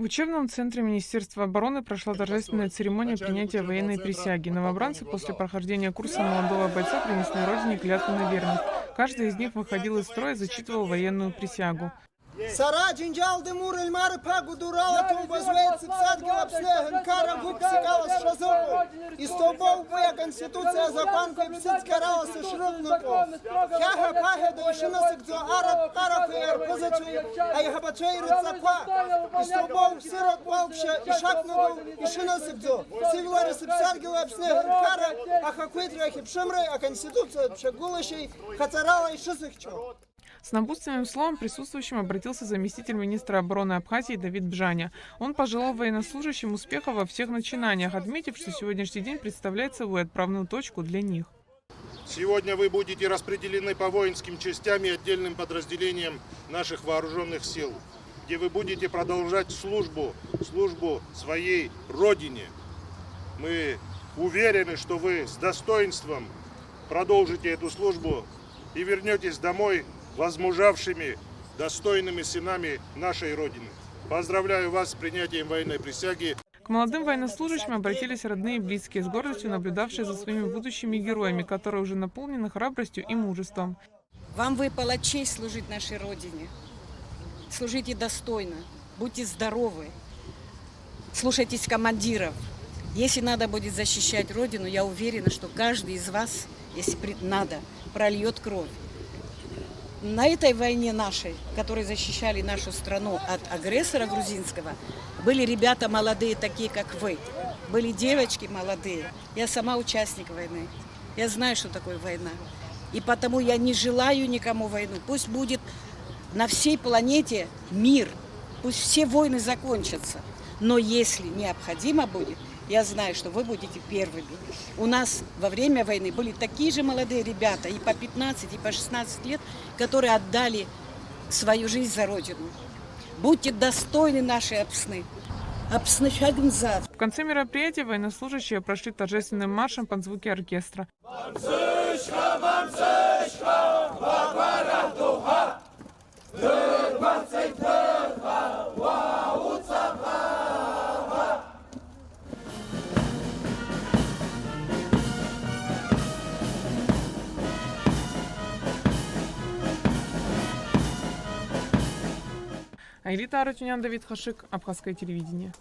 В учебном центре Министерства обороны прошла торжественная церемония принятия военной присяги. Новобранцы после прохождения курса молодого бойца принесли родине клятву на верность. Каждый из них выходил из строя и зачитывал военную присягу. Сара джинджал демур эльмар пагу дурала том возвеется псадгила пснеган кара гуксикала с шазоку. И стобол боя конституция закон пипсит карала с шрубнуку. Хяха паха да ишина сыкдзо арат тарак и арпозачу ай хабачай рыцаква. И стобол сирот волкша и шакнугу ишина сыкдзо. Сивлари с псадгила пснеган кара а хакуитри ахипшимры а конституция пшагулащей хацарала и шисыхчу. С напутственным словом присутствующим обратился заместитель министра обороны Абхазии Давид Бжаня. Он пожелал военнослужащим успехов во всех начинаниях, отметив, что сегодняшний день представляет собой отправную точку для них. Сегодня вы будете распределены по воинским частям и отдельным подразделениям наших вооруженных сил, где вы будете продолжать службу своей Родине. Мы уверены, что вы с достоинством продолжите эту службу и вернетесь домой возмужавшими, достойными сынами нашей Родины. Поздравляю вас с принятием военной присяги. К молодым военнослужащим обратились родные и близкие, с гордостью наблюдавшие за своими будущими героями, которые уже наполнены храбростью и мужеством. Вам выпала честь служить нашей Родине. Служите достойно, будьте здоровы, слушайтесь командиров. Если надо будет защищать Родину, я уверена, что каждый из вас, если надо, прольет кровь. На этой войне нашей, которые защищали нашу страну от агрессора грузинского, были ребята молодые, такие как вы. Были девочки молодые. Я сама участник войны. Я знаю, что такое война. И потому я не желаю никому войну. Пусть будет на всей планете мир. Пусть все войны закончатся. Но если необходимо будет, я знаю, что вы будете первыми. У нас во время войны были такие же молодые ребята, и по 15, и по 16 лет, которые отдали свою жизнь за Родину. Будьте достойны нашей Апсны. В конце мероприятия военнослужащие прошли торжественным маршем под звуки оркестра. Айлита Арутюнян, Давид Хашик, Абхазское телевидение.